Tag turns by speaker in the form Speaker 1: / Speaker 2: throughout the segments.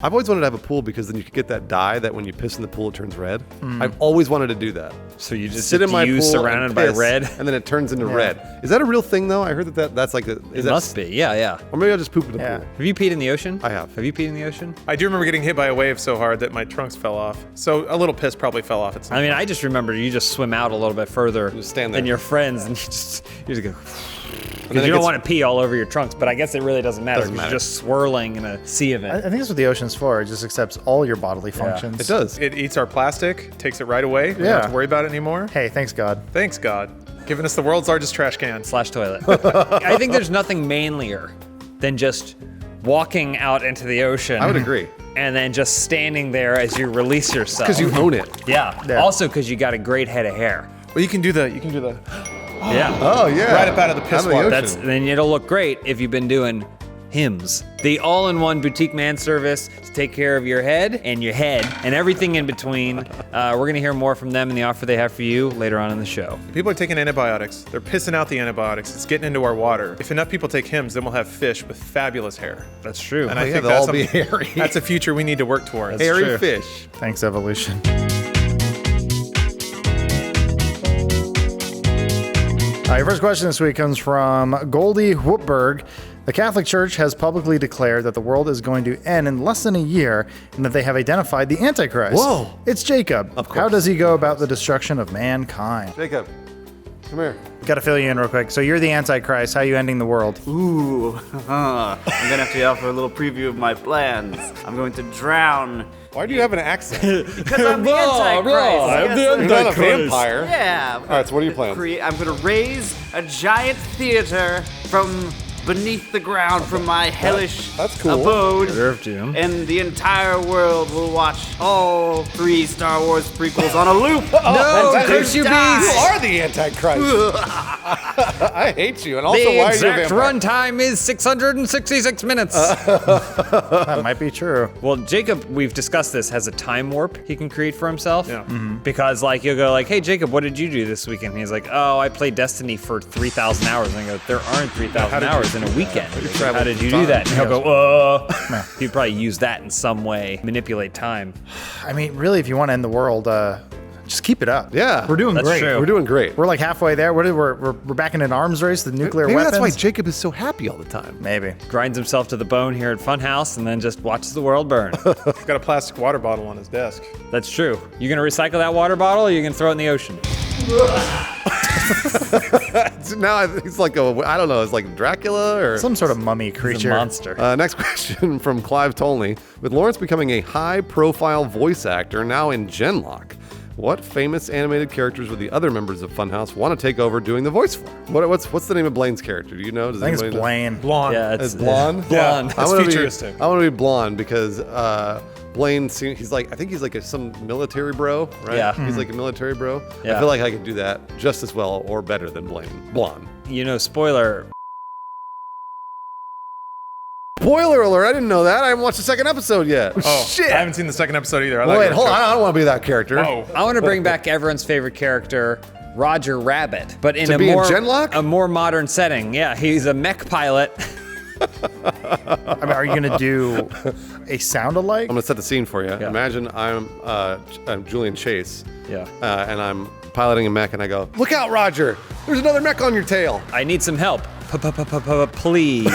Speaker 1: I've always wanted to have a pool because then you could get that dye that when you piss in the pool, it turns red. I've always wanted to do that.
Speaker 2: So you just
Speaker 1: sit in my pool
Speaker 2: surrounded by red?
Speaker 1: And then it turns into red. Is that a real thing, though? I heard that's like a...
Speaker 2: It must be, yeah.
Speaker 1: Or maybe I'll just poop in the pool.
Speaker 2: Have you peed in the ocean?
Speaker 1: I have.
Speaker 2: Have you peed in the ocean?
Speaker 3: I do remember getting hit by a wave so hard that my trunks fell off. So a little piss probably fell off at some point.
Speaker 2: I just remember you just swim out a little bit further
Speaker 1: Just stand there.
Speaker 2: than your friends, and you just go... Because you don't want to pee all over your trunks, but I guess it really doesn't matter. You're just swirling in a sea of it.
Speaker 4: I think that's what the ocean's for. It just accepts all your bodily functions.
Speaker 1: It does.
Speaker 3: It eats our plastic, takes it right away. We don't have to worry about it anymore.
Speaker 4: Hey, thanks God.
Speaker 3: Thanks, God. Giving us the world's largest trash can.
Speaker 2: / toilet. I think there's nothing manlier than just walking out into the ocean.
Speaker 1: I would agree.
Speaker 2: And then just standing there as you release yourself.
Speaker 1: Because you own it.
Speaker 2: Yeah. Also because you got a great head of hair.
Speaker 3: Well, you can do the...
Speaker 2: Yeah.
Speaker 1: Oh, yeah.
Speaker 3: Right up out of the piss water.
Speaker 2: Then it'll look great if you've been doing Hims, the all-in-one boutique man service to take care of your head and everything in between. We're going to hear more from them and the offer they have for you later on in the show.
Speaker 3: People are taking antibiotics. They're pissing out the antibiotics. It's getting into our water. If enough people take Hims, then we'll have fish with fabulous hair.
Speaker 2: That's true.
Speaker 3: And I think
Speaker 1: they'll all be hairy.
Speaker 3: That's a future we need to work towards.
Speaker 1: Hairy
Speaker 2: true.
Speaker 1: fish.
Speaker 4: Thanks, evolution. Your first question this week comes from Goldie Whoopberg. The Catholic Church has publicly declared that the world is going to end in less than a year and that they have identified the Antichrist.
Speaker 1: Whoa.
Speaker 4: It's Jacob.
Speaker 1: Of course.
Speaker 4: How does he go about the destruction of mankind?
Speaker 1: Jacob, come here.
Speaker 4: Got to fill you in real quick. So you're the Antichrist. How are you ending the world?
Speaker 5: Ooh, I'm gonna have to offer a little preview of my plans. I'm going to drown.
Speaker 1: Why do you have an accent?
Speaker 5: Because I'm the Antichrist.
Speaker 1: You're not a vampire.
Speaker 5: Yeah.
Speaker 1: All right, so what are your plans?
Speaker 5: I'm gonna raise a giant theater from beneath the ground from my hellish
Speaker 1: That's cool.
Speaker 5: abode.
Speaker 2: Deserve to.
Speaker 5: And the entire world will watch all 3 Star Wars prequels on a loop.
Speaker 2: No, curse you
Speaker 1: You
Speaker 2: beast!
Speaker 1: are the Antichrist. I hate you. And also,
Speaker 2: The
Speaker 1: why are you a
Speaker 2: exact
Speaker 1: vampire?
Speaker 2: runtime is 666 minutes.
Speaker 4: That might be true.
Speaker 2: Well, Jacob, we've discussed this, has a time warp he can create for himself.
Speaker 3: Yeah.
Speaker 2: Because you'll go hey, Jacob, what did you do this weekend? And he's like, oh, I played Destiny for 3,000 hours. And I go, there aren't 3,000 hours in a weekend. How did you do that? And he'll go, he'd probably use that in some way, manipulate time.
Speaker 4: I mean, really, if you want to end the world, just keep it up.
Speaker 1: Yeah.
Speaker 4: We're doing
Speaker 2: That's
Speaker 4: great.
Speaker 2: true.
Speaker 1: We're doing great.
Speaker 4: We're like halfway there. We're back in an arms race, the nuclear
Speaker 1: Maybe
Speaker 4: weapons.
Speaker 1: that's why Jacob is so happy all the time.
Speaker 4: Maybe.
Speaker 2: Grinds himself to the bone here at Funhaus and then just watches the world burn.
Speaker 3: He's got a plastic water bottle on his desk.
Speaker 2: That's true. You gonna recycle that water bottle or you gonna throw it in the ocean?
Speaker 1: Now he's like I don't know, it's like Dracula or...
Speaker 4: Some sort of mummy
Speaker 2: He's a
Speaker 4: creature.
Speaker 2: monster.
Speaker 1: Next question from Clive Tolney. With Lawrence becoming a high-profile voice actor now in Genlock, what famous animated characters would the other members of Funhaus want to take over doing the voice for? What's the name of Blaine's character? Do you know? Does
Speaker 4: I think it's
Speaker 1: anybody know?
Speaker 4: Blaine.
Speaker 3: Blonde.
Speaker 2: Yeah,
Speaker 1: It's blonde?
Speaker 3: Yeah.
Speaker 2: Blonde.
Speaker 3: It's futuristic.
Speaker 1: I want to be blonde because Blaine, he's like, I think he's like some military bro, right?
Speaker 2: Yeah.
Speaker 1: He's like a military bro.
Speaker 2: Yeah.
Speaker 1: I feel like I could do that just as well or better than Blaine. Blonde.
Speaker 2: Spoiler.
Speaker 1: Spoiler alert, I didn't know that. I haven't watched the second episode yet.
Speaker 3: Oh,
Speaker 1: shit.
Speaker 3: I haven't seen the second episode either.
Speaker 1: Wait, hold on. I don't want to be that character.
Speaker 3: Oh.
Speaker 2: I want to bring back everyone's favorite character, Roger Rabbit, but in
Speaker 1: To
Speaker 2: a
Speaker 1: be in
Speaker 2: more
Speaker 1: Genlock?
Speaker 2: a more modern setting. Yeah, he's a mech pilot.
Speaker 4: I mean, are you going to do a sound alike?
Speaker 1: I'm going to set the scene for you. Imagine I'm Julian Chase.
Speaker 2: Yeah.
Speaker 1: And I'm piloting a mech and I go, look out, Roger. There's another mech on your tail.
Speaker 2: I need some help. Please.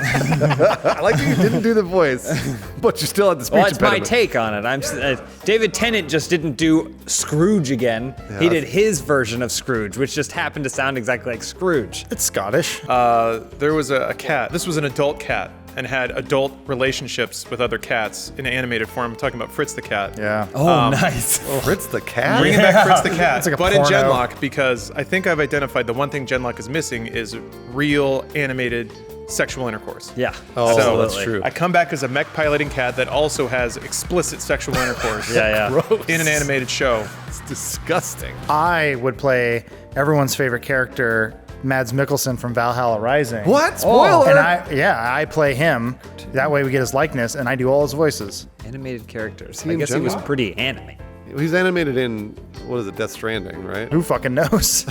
Speaker 1: I like that you didn't do the voice, but you still had the speech
Speaker 2: Well, that's my
Speaker 1: impediment.
Speaker 2: take on it. David Tennant just didn't do Scrooge again. He did his version of Scrooge, which just happened to sound exactly like Scrooge.
Speaker 4: It's Scottish.
Speaker 3: There was a cat. This was an adult cat and had adult relationships with other cats in animated form. I'm talking about Fritz the cat.
Speaker 4: Yeah.
Speaker 2: Oh, nice.
Speaker 1: Fritz the cat?
Speaker 3: Bringing back Fritz the cat,
Speaker 4: It's like a
Speaker 3: but in
Speaker 4: porno.
Speaker 3: Genlock, because I think I've identified the one thing Genlock is missing is real animated sexual intercourse.
Speaker 2: Yeah.
Speaker 1: Oh,
Speaker 3: So
Speaker 1: that's true.
Speaker 3: I come back as a mech piloting cat that also has explicit sexual intercourse
Speaker 2: Yeah.
Speaker 3: in an animated show.
Speaker 1: It's disgusting.
Speaker 4: I would play everyone's favorite character, Mads Mikkelsen from Valhalla Rising.
Speaker 1: What? Spoiler!
Speaker 4: And I play him. That way we get his likeness, and I do all his voices.
Speaker 2: Animated characters.
Speaker 1: he
Speaker 2: I
Speaker 1: in
Speaker 2: guess he was
Speaker 1: Genlock?
Speaker 2: pretty anime.
Speaker 1: He's animated in, what is it, Death Stranding, right?
Speaker 4: Who fucking knows?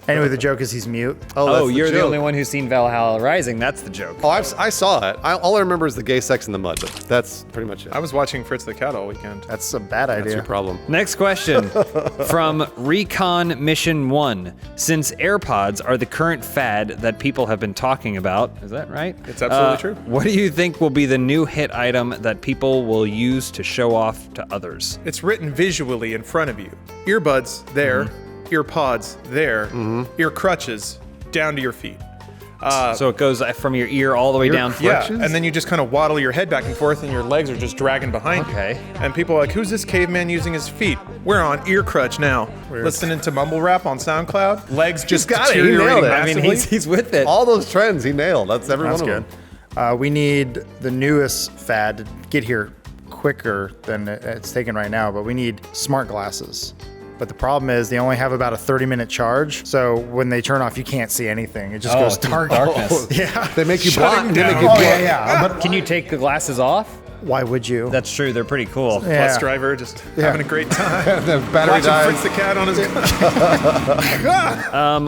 Speaker 4: Anyway, the joke is he's mute.
Speaker 2: Oh,
Speaker 1: that's
Speaker 2: you're the
Speaker 1: joke.
Speaker 2: only one who's seen Valhalla Rising. That's the joke.
Speaker 1: Oh, I saw it. All I remember is the gay sex in the mud, but that's pretty much it.
Speaker 3: I was watching Fritz the Cat all weekend.
Speaker 4: That's a bad
Speaker 1: That's
Speaker 4: idea.
Speaker 1: your problem.
Speaker 2: Next question from Recon Mission 1. Since AirPods are the current fad that people have been talking about, is that right?
Speaker 3: It's absolutely true.
Speaker 2: What do you think will be the new hit item that people will use to show off to others?
Speaker 3: It's written visually in front of you. Earbuds there, ear pods there, ear crutches down to your feet.
Speaker 2: So it goes from your ear all the way down.
Speaker 3: Yeah, and then you just kind of waddle your head back and forth and your legs are just dragging behind you.
Speaker 2: Okay.
Speaker 3: And people are like, who's this caveman using his feet? We're on ear crutch now. Listening to mumble rap on SoundCloud. Legs just
Speaker 1: got it. He
Speaker 3: deteriorating
Speaker 1: nailed it.
Speaker 2: I mean,
Speaker 3: massively.
Speaker 2: he's with it.
Speaker 1: All those trends he nailed. That's every
Speaker 4: That's
Speaker 1: one
Speaker 4: good.
Speaker 1: of them.
Speaker 4: We need the newest fad to get here quicker than it's taken right now, but we need smart glasses. But the problem is they only have about a 30-minute charge, so when they turn off, you can't see anything. It just goes
Speaker 2: it's
Speaker 4: dark.
Speaker 2: darkness.
Speaker 4: Yeah.
Speaker 1: They make you
Speaker 3: Shutting
Speaker 1: blind. They make
Speaker 3: down.
Speaker 1: you
Speaker 4: Oh,
Speaker 1: blind.
Speaker 4: yeah. But
Speaker 2: Can you take the glasses off?
Speaker 4: why would you?
Speaker 2: That's true. They're pretty cool.
Speaker 4: Yeah.
Speaker 3: Bus driver just having a great time.
Speaker 1: The battery
Speaker 3: Watching
Speaker 1: dies.
Speaker 3: Fritz the Cat on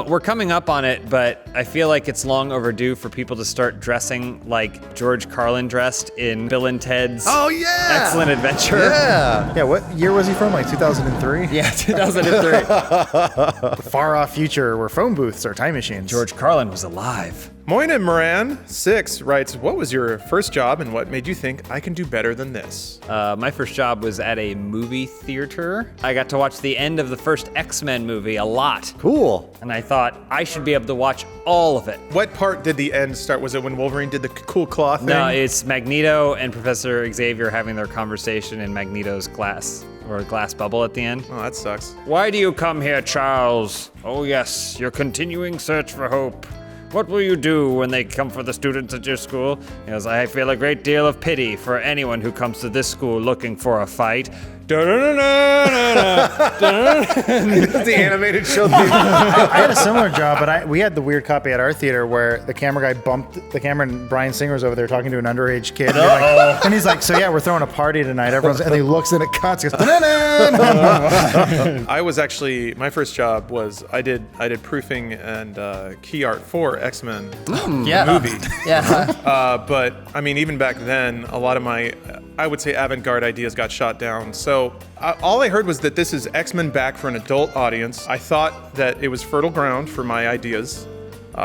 Speaker 3: his
Speaker 2: We're coming up on it, but I feel like it's long overdue for people to start dressing like George Carlin dressed in Bill and Ted's
Speaker 1: Oh, yeah.
Speaker 2: Excellent Adventure.
Speaker 1: Yeah.
Speaker 4: Yeah, what year was he from? Like 2003?
Speaker 2: Yeah, 2003.
Speaker 4: Far off future where phone booths are time machines.
Speaker 2: George Carlin was alive.
Speaker 3: Moyna Moran 6 writes, what was your first job and what made you think I can do better than this?
Speaker 2: My first job was at a movie theater. I got to watch the end of the first X-Men movie a lot.
Speaker 1: Cool.
Speaker 2: And I thought I should be able to watch all of it.
Speaker 3: What part did the end start? Was it when Wolverine did the cool claw thing?
Speaker 2: No, it's Magneto and Professor Xavier having their conversation in Magneto's glass bubble at the end.
Speaker 3: Oh, that sucks.
Speaker 2: Why do you come here, Charles? Oh yes, your continuing search for hope. What will you do when they come for the students at your school? He goes, I feel a great deal of pity for anyone who comes to this school looking for a fight.
Speaker 1: The animated show theme.
Speaker 4: I had a similar job, but we had the weird copy at our theater where the camera guy bumped the camera and Bryan Singer was over there talking to an underage kid. And he's like, so yeah, we're throwing a party tonight. And he looks and it cuts. He goes,
Speaker 3: I was actually, my first job was I did proofing and key art for X-Men movie.
Speaker 2: Yeah.
Speaker 3: But I mean, even back then, a lot of my, I would say, avant-garde ideas got shot down. So all I heard was that this is X-Men back for an adult audience. I thought that it was fertile ground for my ideas.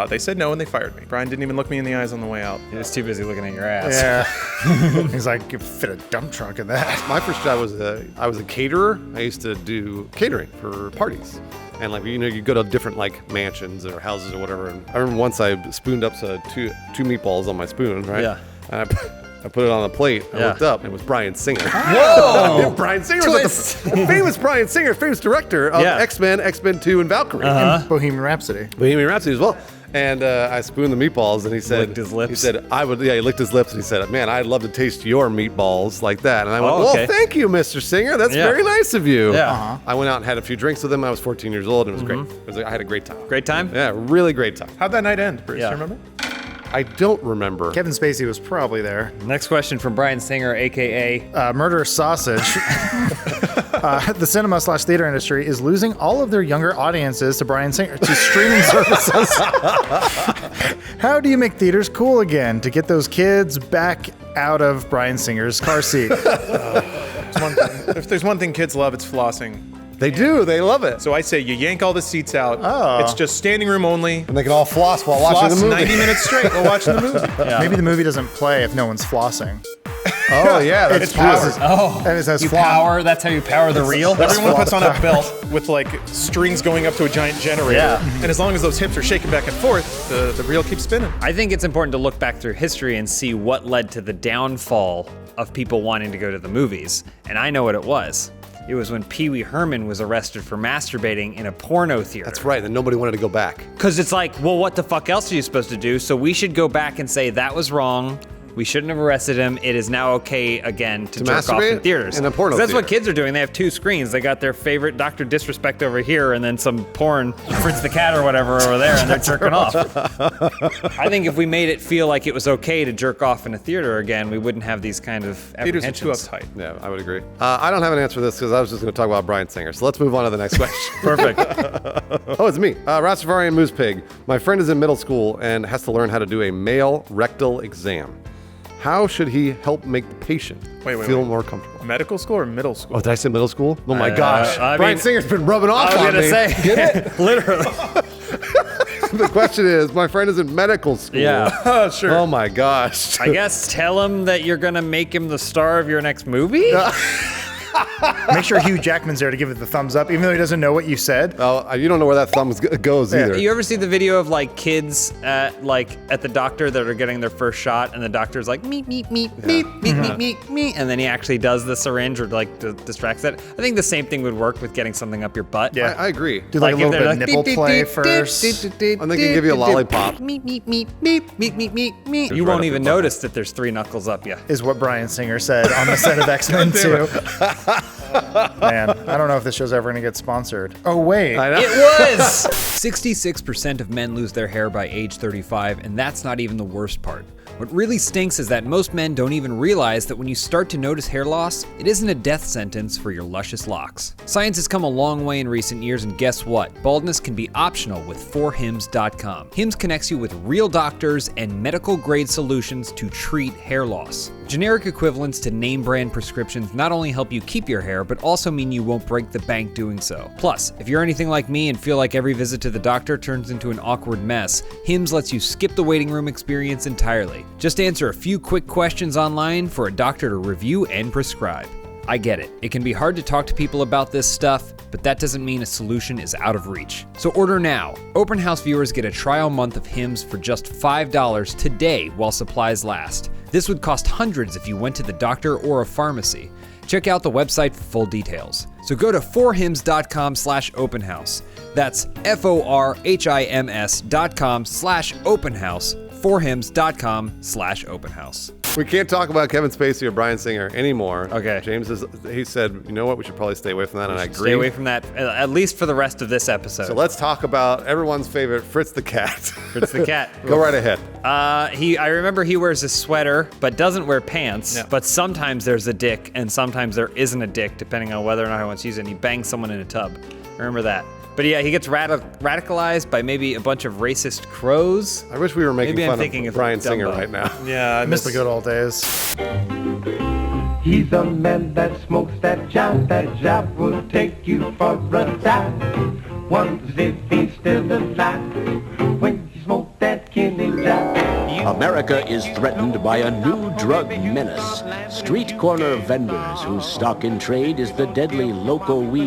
Speaker 3: They said no and they fired me. Bryan didn't even look me in the eyes on the way out.
Speaker 2: He was too busy looking at your ass.
Speaker 4: yeah. He's like, you fit a dump truck in that.
Speaker 1: My first job was I was a caterer. I used to do catering for parties. And like, you know, you go to different like mansions or houses or whatever. And I remember once I spooned up two meatballs on my spoon, right?
Speaker 2: Yeah.
Speaker 1: And I put it on the plate. I
Speaker 2: Yeah.
Speaker 1: looked up, and it was Bryan Singer.
Speaker 2: Whoa!
Speaker 1: Bryan Singer was the famous Bryan Singer, famous director of
Speaker 2: Yeah.
Speaker 1: X-Men, X-Men 2, and Valkyrie.
Speaker 4: Bohemian Rhapsody.
Speaker 1: Bohemian Rhapsody as well. And I spooned the meatballs, and he said,
Speaker 2: Licked his lips?
Speaker 1: He said, he licked his lips, and he said, man, I'd love to taste your meatballs like that. And I went,
Speaker 2: Oh, okay.
Speaker 1: well, thank you, Mr. Singer. That's
Speaker 2: Yeah.
Speaker 1: very nice of you.
Speaker 2: Yeah.
Speaker 1: I went out and had a few drinks with him. I was 14 years old, and it was great. It was like, I had a great time.
Speaker 2: Great time?
Speaker 1: Yeah, really great time.
Speaker 3: How'd that night end, Bruce?
Speaker 2: Yeah.
Speaker 3: You remember?
Speaker 1: I don't remember.
Speaker 4: Kevin Spacey was probably there.
Speaker 2: Next question from Bryan Singer, a.k.a.
Speaker 4: Murder Sausage. The cinema/theater industry is losing all of their younger audiences to Bryan Singer to streaming services. How do you make theaters cool again to get those kids back out of Bryan Singer's car seat?
Speaker 3: If there's one thing kids love, it's flossing.
Speaker 1: They do. They love it.
Speaker 3: So I say you yank all the seats out.
Speaker 4: Oh.
Speaker 3: It's just standing room only.
Speaker 1: And they can all floss while watching
Speaker 3: Floss
Speaker 1: the movie.
Speaker 3: 90 minutes straight while watching the movie.
Speaker 4: Maybe the movie doesn't play if no one's flossing.
Speaker 1: Oh, yeah, that's true.
Speaker 2: Oh,
Speaker 4: And it says
Speaker 2: you
Speaker 4: floss.
Speaker 2: power. That's how you power the reel.
Speaker 3: Everyone puts on a belt with like strings going up to a giant generator.
Speaker 2: Yeah.
Speaker 3: And as long as those hips are shaking back and forth, the reel keeps spinning.
Speaker 2: I think it's important to look back through history and see what led to the downfall of people wanting to go to the movies. And I know what it was. It was when Pee Wee Herman was arrested for masturbating in a porno theater.
Speaker 1: That's right. And nobody wanted to go back.
Speaker 2: Because it's like, well, what the fuck else are you supposed to do? So we should go back and say that was wrong. We shouldn't have arrested him. It is now okay again to jerk off
Speaker 1: masturbate
Speaker 2: in theaters.
Speaker 1: in a porno
Speaker 2: 'Cause that's what
Speaker 1: theater.
Speaker 2: kids are doing. They have 2 screens. They got their favorite Dr. Disrespect over here and then some porn, Fritz the Cat or whatever over there, and they're jerking off. I think if we made it feel like it was okay to jerk off in a theater again, we wouldn't have these kind of
Speaker 3: Theaters are too
Speaker 2: apprehensions.
Speaker 3: uptight.
Speaker 1: Yeah, I would agree. I don't have an answer for this because I was just going to talk about Bryan Singer. So let's move on to the next question.
Speaker 2: Perfect.
Speaker 1: Oh, it's me, Rastafarian Moose Pig. My friend is in middle school and has to learn how to do a male rectal exam. How should he help make the patient feel more comfortable?
Speaker 3: Medical school or middle school?
Speaker 1: Oh, did I say middle school? Oh my gosh.
Speaker 2: I
Speaker 1: Bryan
Speaker 2: mean,
Speaker 1: Singer's been rubbing off
Speaker 2: I was
Speaker 1: on
Speaker 2: gonna
Speaker 1: me.
Speaker 2: say,
Speaker 1: Get it?
Speaker 2: literally.
Speaker 1: The question is, my friend is in medical school.
Speaker 2: Yeah.
Speaker 3: Sure.
Speaker 1: Oh my gosh.
Speaker 2: I guess tell him that you're gonna make him the star of your next movie.
Speaker 4: Make sure Hugh Jackman's there to give it the thumbs up, even though he doesn't know what you said.
Speaker 1: Oh, you don't know where that thumb goes either.
Speaker 2: You ever see the video of like kids at the doctor that are getting their first shot, and the doctor's like meep meep meep meep meep meep meep meep, and then he actually does the syringe or like distracts it. I think the same thing would work with getting something up your butt.
Speaker 4: Yeah.
Speaker 1: I agree.
Speaker 4: Do like a
Speaker 2: if
Speaker 4: little
Speaker 2: they're
Speaker 4: bit of nipple
Speaker 2: beep,
Speaker 4: play
Speaker 2: beep,
Speaker 4: first.
Speaker 2: beep, beep,
Speaker 1: And they can give you a lollipop.
Speaker 2: Meep meep meep meep meep meep meep meep. You
Speaker 1: right
Speaker 2: won't
Speaker 1: up
Speaker 2: even
Speaker 1: your butt.
Speaker 2: notice that there's 3 knuckles up you.
Speaker 4: Is what Bryan Singer said on the set of X-Men 2. Man, I don't know if this show's ever going to get sponsored. Oh, wait.
Speaker 1: I know.
Speaker 2: It was! 66% of men lose their hair by age 35, and that's not even the worst part. What really stinks is that most men don't even realize that when you start to notice hair loss, it isn't a death sentence for your luscious locks. Science has come a long way in recent years, and guess what? Baldness can be optional with 4hims.com. Hims connects you with real doctors and medical-grade solutions to treat hair loss. Generic equivalents to name brand prescriptions not only help you keep your hair, but also mean you won't break the bank doing so. Plus, if you're anything like me and feel like every visit to the doctor turns into an awkward mess, Hims lets you skip the waiting room experience entirely. Just answer a few quick questions online for a doctor to review and prescribe. I get it. It can be hard to talk to people about this stuff, but that doesn't mean a solution is out of reach. So order now. Open House viewers get a trial month of Hims for just $5 today while supplies last. This would cost hundreds if you went to the doctor or a pharmacy. Check out the website for full details. So go to 4hims.com/openhouse. That's FORHIMS.com/openhouse. 4hims.com/openhouse.
Speaker 1: We can't talk about Kevin Spacey or Bryan Singer anymore.
Speaker 2: Okay.
Speaker 1: James he said, you know what, we should probably stay away from that, and I agree.
Speaker 2: Stay away from that, at least for the rest of this episode.
Speaker 1: So let's talk about everyone's favorite, Fritz the Cat.
Speaker 2: Fritz the Cat.
Speaker 1: Go right ahead.
Speaker 2: I remember he wears a sweater, but doesn't wear pants.
Speaker 3: Yeah.
Speaker 2: But sometimes there's a dick, and sometimes there isn't a dick, depending on whether or not he wants to use it. And he bangs someone in a tub. I remember that. But yeah, he gets radicalized by maybe a bunch of racist crows.
Speaker 1: I wish we were making
Speaker 2: Maybe I'm
Speaker 1: fun
Speaker 2: thinking
Speaker 1: of
Speaker 2: of
Speaker 1: Bryan
Speaker 2: Dumbo.
Speaker 1: Singer right now.
Speaker 3: Yeah, I
Speaker 4: Miss the good old days.
Speaker 6: He's a man that smokes that job will take you for a ride. Wonders if he's still alive when you smoke that killing job.
Speaker 7: America is threatened by a new drug menace. Street corner vendors whose stock in trade is the deadly local weed.